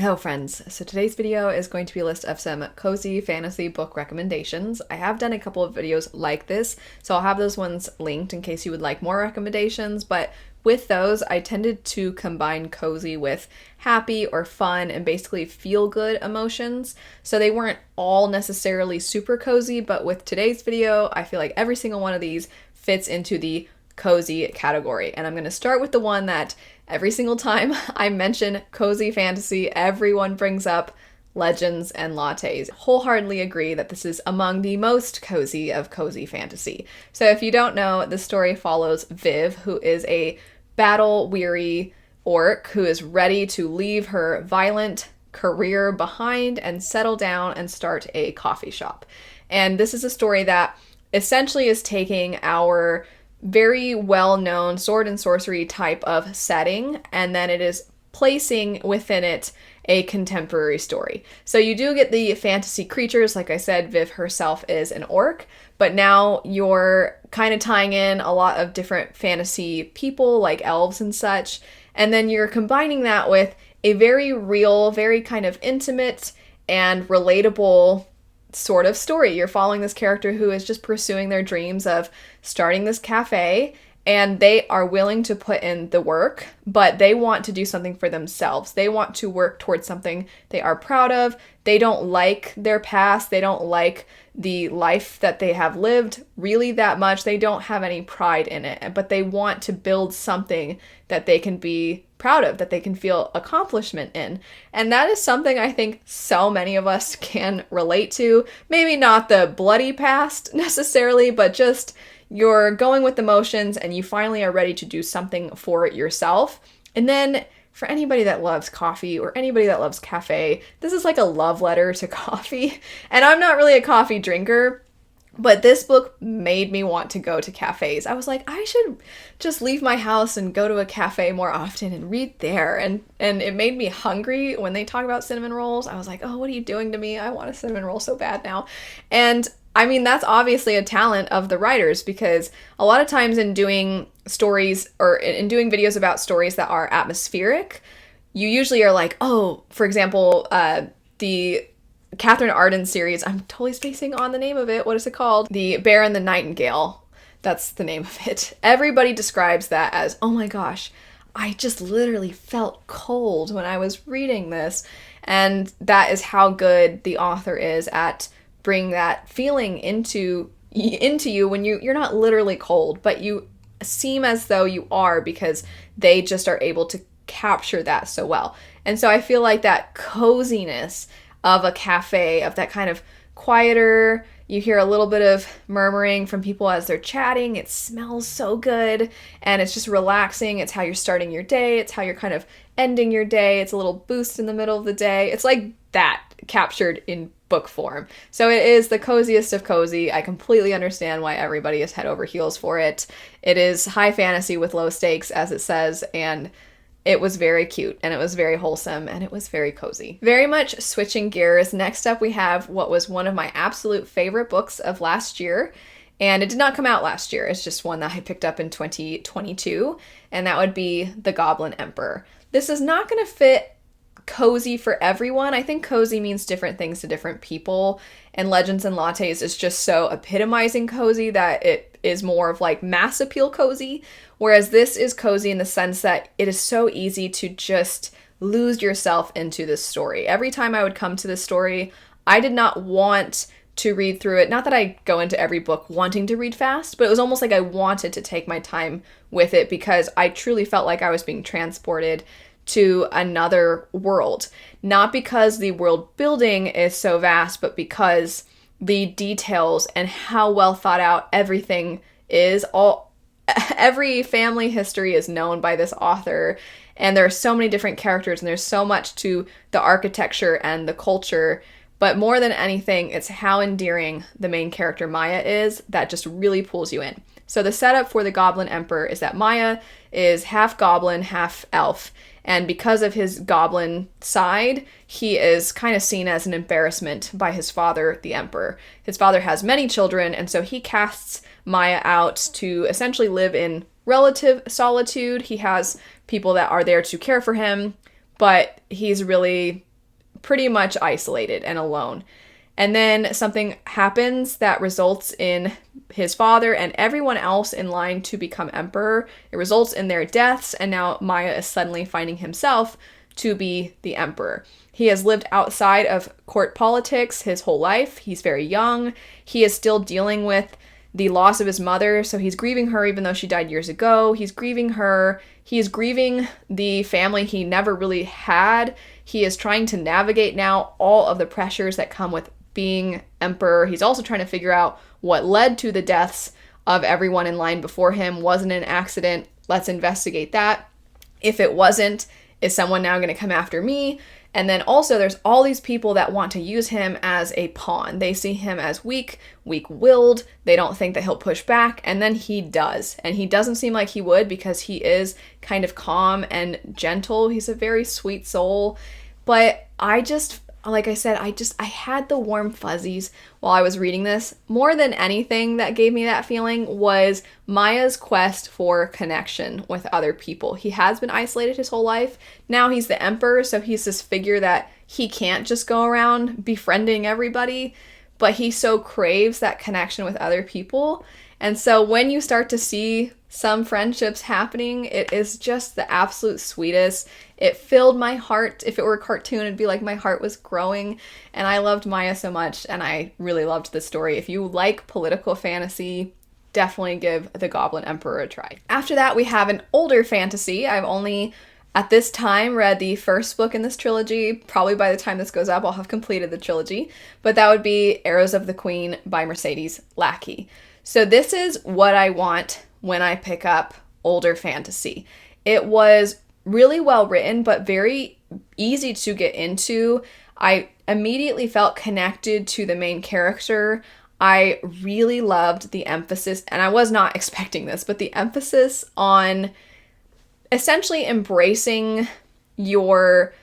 Hello friends, so today's video is going to be a list of some cozy fantasy book recommendations. I have done a couple of videos like this, so I'll have those ones linked in case you would like more recommendations, but with those, I tended to combine cozy with happy or fun and basically feel-good emotions, so they weren't all necessarily super cozy, but with today's video, I feel like every single one of these fits into the cozy category, and I'm going to start with the one that every single time I mention cozy fantasy, everyone brings up Legends and Lattes. Wholeheartedly agree that this is among the most cozy of cozy fantasy. So if you don't know, the story follows Viv, who is a battle-weary orc who is ready to leave her violent career behind and settle down and start a coffee shop. And this is a story that essentially is taking our very well-known sword and sorcery type of setting, and then it is placing within it a contemporary story. So you do get the fantasy creatures. Like I said, Viv herself is an orc, but now you're kind of tying in a lot of different fantasy people like elves and such, and then you're combining that with a very real, very kind of intimate and relatable sort of story. You're following this character who is just pursuing their dreams of starting this cafe, and they are willing to put in the work, but they want to do something for themselves. They want to work towards something they are proud of. They don't like their past. They don't like the life that they have lived really that much. They don't have any pride in it, but they want to build something that they can be proud of, that they can feel accomplishment in. And that is something I think so many of us can relate to. Maybe not the bloody past necessarily, but just you're going with the motions and you finally are ready to do something for it yourself. And then for anybody that loves coffee or anybody that loves cafe, this is like a love letter to coffee. And I'm not really a coffee drinker, but this book made me want to go to cafes. I was like, I should just leave my house and go to a cafe more often and read there. And it made me hungry when they talk about cinnamon rolls. I was like, oh, what are you doing to me? I want a cinnamon roll so bad now. And I mean, that's obviously a talent of the writers, because a lot of times in doing stories or in doing videos about stories that are atmospheric, you usually are like, oh, for example, the Catherine Arden series, I'm totally spacing on the name of it. What is it called? The Bear and the Nightingale. That's the name of it. Everybody describes that as, oh my gosh, I just literally felt cold when I was reading this. And that is how good the author is at bring that feeling into you when you're not literally cold, but you seem as though you are, because they just are able to capture that so well. And so I feel like that coziness of a cafe, of that kind of quieter, you hear a little bit of murmuring from people as they're chatting, it smells so good, and it's just relaxing. It's how you're starting your day, it's how you're kind of ending your day, it's a little boost in the middle of the day. It's like that captured in book form. So it is the coziest of cozy. I completely understand why everybody is head over heels for it. It is high fantasy with low stakes, as it says, and it was very cute, and it was very wholesome, and it was very cozy. Very much switching gears, next up we have what was one of my absolute favorite books of last year, and it did not come out last year. It's just one that I picked up in 2022, and that would be The Goblin Emperor. This is not going to fit cozy for everyone. I think cozy means different things to different people, and Legends and Lattes is just so epitomizing cozy that it is more of like mass appeal cozy, whereas this is cozy in the sense that it is so easy to just lose yourself into this story. Every time I would come to this story, I did not want to read through it. Not that I go into every book wanting to read fast, but it was almost like I wanted to take my time with it, because I truly felt like I was being transported to another world. Not because the world building is so vast, but because the details and how well thought out everything is. Every family history is known by this author, and there are so many different characters, and there's so much to the architecture and the culture. But more than anything, it's how endearing the main character Maya is that just really pulls you in. So the setup for the Goblin Emperor is that Maya is half goblin, half elf. And because of his goblin side, he is kind of seen as an embarrassment by his father, the emperor. His father has many children, and so he casts Maya out to essentially live in relative solitude. He has people that are there to care for him, but he's really pretty much isolated and alone. And then something happens that results in his father and everyone else in line to become emperor. It results in their deaths, and now Maya is suddenly finding himself to be the emperor. He has lived outside of court politics his whole life. He's very young. He is still dealing with the loss of his mother, so he's grieving her even though she died years ago. He's grieving her. He is grieving the family he never really had. He is trying to navigate now all of the pressures that come with being emperor. He's also trying to figure out what led to the deaths of everyone in line before him. Wasn't an accident. Let's investigate that. If it wasn't, is someone now going to come after me? And then also there's all these people that want to use him as a pawn. They see him as weak-willed. They don't think that he'll push back. And then he does. And he doesn't seem like he would, because he is kind of calm and gentle. He's a very sweet soul. But like I said, I had the warm fuzzies while I was reading this. More than anything that gave me that feeling was Maya's quest for connection with other people. He has been isolated his whole life. Now he's the emperor, so he's this figure that he can't just go around befriending everybody, but he so craves that connection with other people. And so when you start to see some friendships happening, it is just the absolute sweetest. It filled my heart. If it were a cartoon, it'd be like my heart was growing. And I loved Maya so much, and I really loved this story. If you like political fantasy, definitely give The Goblin Emperor a try. After that, we have an older fantasy. I've only, at this time, read the first book in this trilogy. Probably by the time this goes up, I'll have completed the trilogy. But that would be Arrows of the Queen by Mercedes Lackey. So this is what I want when I pick up older fantasy. It was really well written, but very easy to get into. I immediately felt connected to the main character. I really loved the emphasis, and I was not expecting this, but the emphasis on essentially embracing your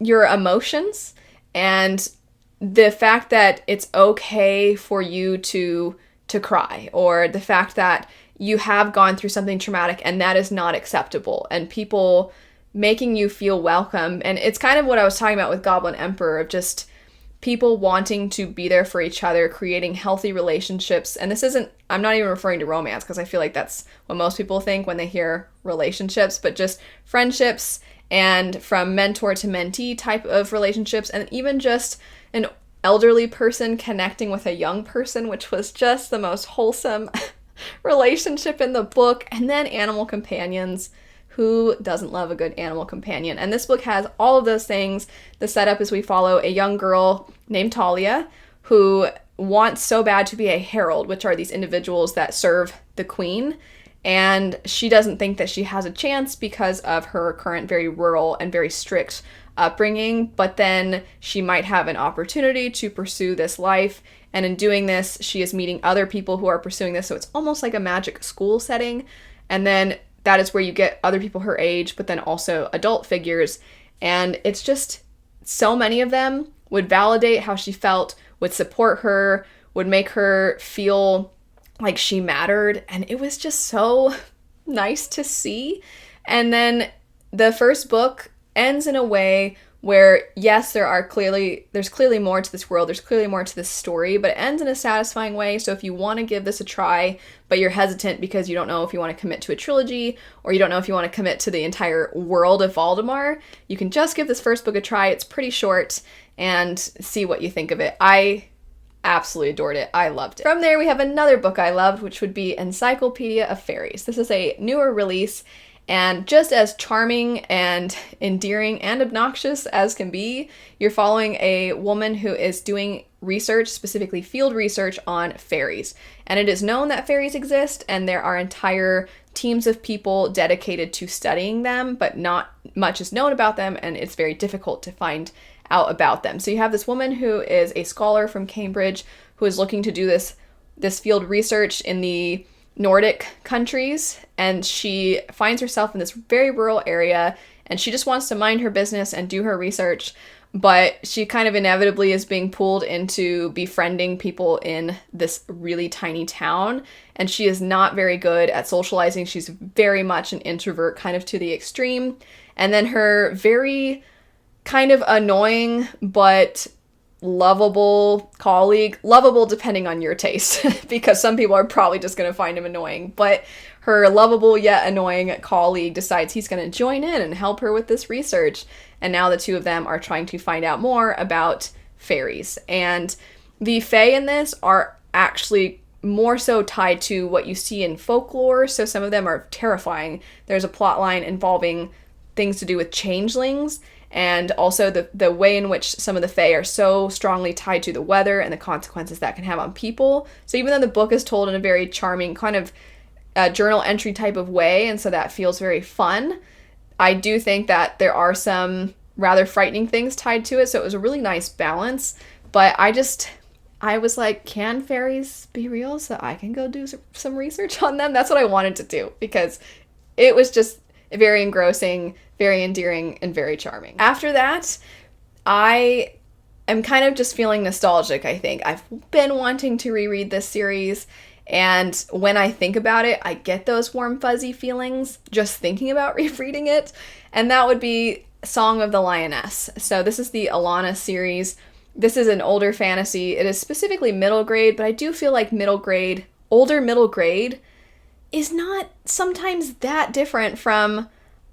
emotions, and the fact that it's okay for you to cry, or the fact that you have gone through something traumatic and that is not acceptable, and people making you feel welcome. And it's kind of what I was talking about with Goblin Emperor, of just people wanting to be there for each other, creating healthy relationships. And this isn't, I'm not even referring to romance, because I feel like that's what most people think when they hear relationships, but just friendships, and from mentor to mentee type of relationships, and even just an elderly person connecting with a young person, which was just the most wholesome relationship in the book. And then animal companions. Who doesn't love a good animal companion? And this book has all of those things. The setup is we follow a young girl named Talia who wants so bad to be a herald, which are these individuals that serve the queen. And she doesn't think that she has a chance because of her current very rural and very strict upbringing, but then she might have an opportunity to pursue this life. And in doing this, she is meeting other people who are pursuing this. So it's almost like a magic school setting. And then that is where you get other people her age, but then also adult figures. And it's just so many of them would validate how she felt, would support her, would make her feel like she mattered. And it was just so nice to see. And then the first book ends in a way where, yes, there's clearly more to this world, there's clearly more to this story, but it ends in a satisfying way. So if you want to give this a try, but you're hesitant because you don't know if you want to commit to a trilogy, or you don't know if you want to commit to the entire world of Valdemar, you can just give this first book a try. It's pretty short, and see what you think of it. I absolutely adored it. I loved it. From there, we have another book I loved, which would be Encyclopedia of Fairies. This is a newer release, and just as charming and endearing and obnoxious as can be. You're following a woman who is doing research, specifically field research on fairies. And it is known that fairies exist, and there are entire teams of people dedicated to studying them, but not much is known about them, and it's very difficult to find out about them. So you have this woman who is a scholar from Cambridge who is looking to do this field research in the Nordic countries, and she finds herself in this very rural area, and she just wants to mind her business and do her research, but she kind of inevitably is being pulled into befriending people in this really tiny town, and she is not very good at socializing. She's very much an introvert, kind of to the extreme. And then her very kind of annoying but lovable colleague. Lovable depending on your taste, because some people are probably just going to find him annoying. But her lovable yet annoying colleague decides he's going to join in and help her with this research. And now the two of them are trying to find out more about fairies. And the fae in this are actually more so tied to what you see in folklore. So some of them are terrifying. There's a plot line involving things to do with changelings, and also the way in which some of the fae are so strongly tied to the weather and the consequences that can have on people. So even though the book is told in a very charming kind of journal entry type of way, and so that feels very fun, I do think that there are some rather frightening things tied to it. So it was a really nice balance. But I was like, can fairies be real so I can go do some research on them? That's what I wanted to do, because it was just very engrossing, very endearing, and very charming. After that, I am kind of just feeling nostalgic, I think. I've been wanting to reread this series, and when I think about it, I get those warm, fuzzy feelings just thinking about rereading it, and that would be Song of the Lioness. So this is the Alanna series. This is an older fantasy. It is specifically middle grade, but I do feel like older middle grade is not sometimes that different from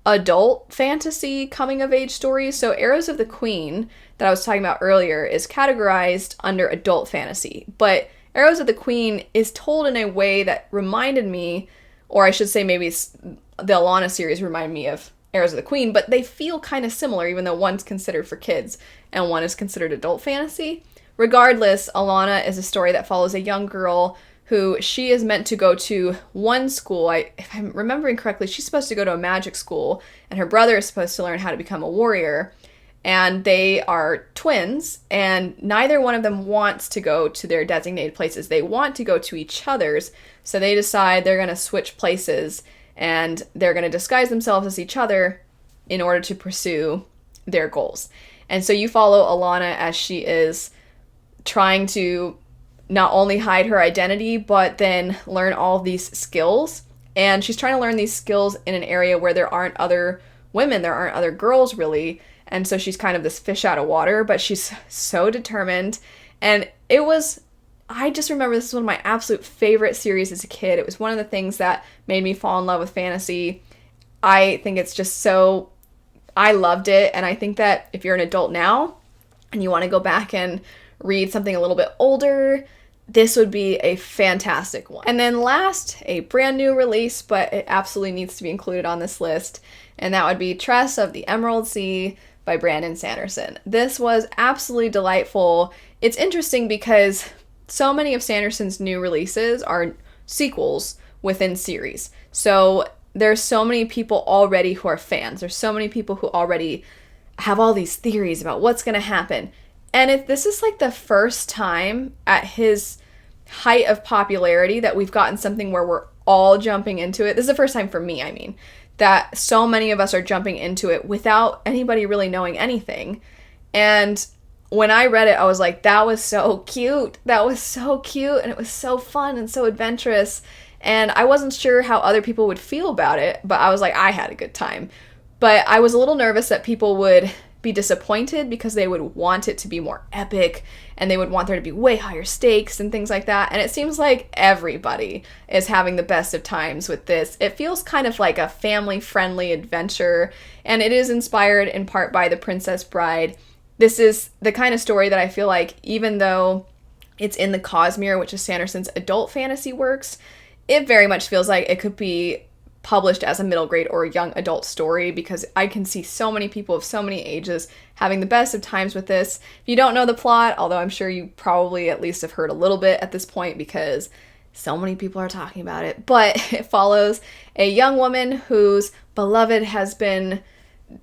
adult fantasy coming of age stories. So Arrows of the Queen that I was talking about earlier is categorized under adult fantasy, but Arrows of the Queen is told in a way that reminded me, or I should say maybe the Alanna series reminded me of Arrows of the Queen, but they feel kind of similar, even though one's considered for kids and one is considered adult fantasy. Regardless, Alanna is a story that follows a young girl who she is meant to go to one school. If I'm remembering correctly, she's supposed to go to a magic school, and her brother is supposed to learn how to become a warrior. And they are twins, and neither one of them wants to go to their designated places. They want to go to each other's, so they decide they're going to switch places, and they're going to disguise themselves as each other in order to pursue their goals. And so you follow Alanna as she is trying to not only hide her identity, but then learn all these skills. And she's trying to learn these skills in an area where there aren't other women, there aren't other girls really. And so she's kind of this fish out of water, but she's so determined. And I just remember this is one of my absolute favorite series as a kid. It was one of the things that made me fall in love with fantasy. I think it's just I loved it. And I think that if you're an adult now and you want to go back and read something a little bit older, this would be a fantastic one. And then last, a brand new release, but it absolutely needs to be included on this list, and that would be Tress of the Emerald Sea by Brandon Sanderson. This was absolutely delightful. It's interesting because so many of Sanderson's new releases are sequels within series. So there's so many people already who are fans. There's so many people who already have all these theories about what's going to happen. And this is like the first time at his height of popularity that we've gotten something where we're all jumping into it. This is the first time for me, that so many of us are jumping into it without anybody really knowing anything. And when I read it, I was like, that was so cute. That was so cute. And it was so fun and so adventurous. And I wasn't sure how other people would feel about it, but I was like, I had a good time. But I was a little nervous that people would be disappointed because they would want it to be more epic and they would want there to be way higher stakes and things like that. And it seems like everybody is having the best of times with this. It feels kind of like a family-friendly adventure, and it is inspired in part by The Princess Bride. This is the kind of story that I feel like, even though it's in the Cosmere, which is Sanderson's adult fantasy works, it very much feels like it could be published as a middle grade or a young adult story, because I can see so many people of so many ages having the best of times with this. If you don't know the plot, although I'm sure you probably at least have heard a little bit at this point because so many people are talking about it, but it follows a young woman whose beloved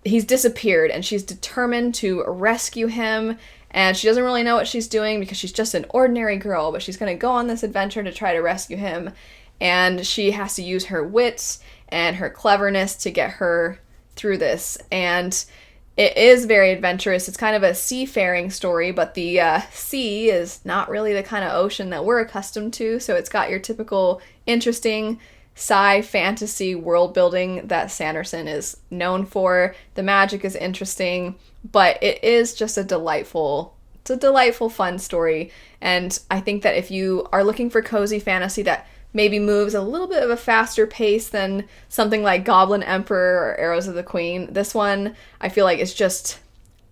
he's disappeared, and she's determined to rescue him, and she doesn't really know what she's doing because she's just an ordinary girl, but she's going to go on this adventure to try to rescue him. And she has to use her wits and her cleverness to get her through this. And it is very adventurous. It's kind of a seafaring story, but the sea is not really the kind of ocean that we're accustomed to. So it's got your typical interesting sci fantasy world building that Sanderson is known for. The magic is interesting. but it is just it's a delightful, fun story. And I think that if you are looking for cozy fantasy that maybe moves a little bit of a faster pace than something like Goblin Emperor or Arrows of the Queen, this one I feel like is just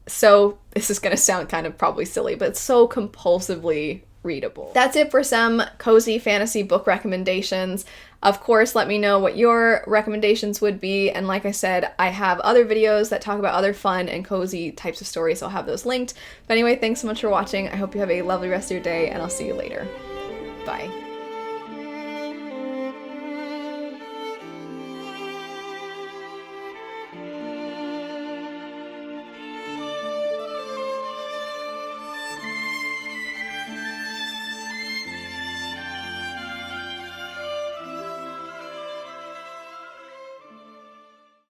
so, this is going to sound kind of probably silly, but it's so compulsively readable. That's it for some cozy fantasy book recommendations. Of course, let me know what your recommendations would be. And like I said, I have other videos that talk about other fun and cozy types of stories, so I'll have those linked. But anyway, thanks so much for watching. I hope you have a lovely rest of your day, and I'll see you later. Bye.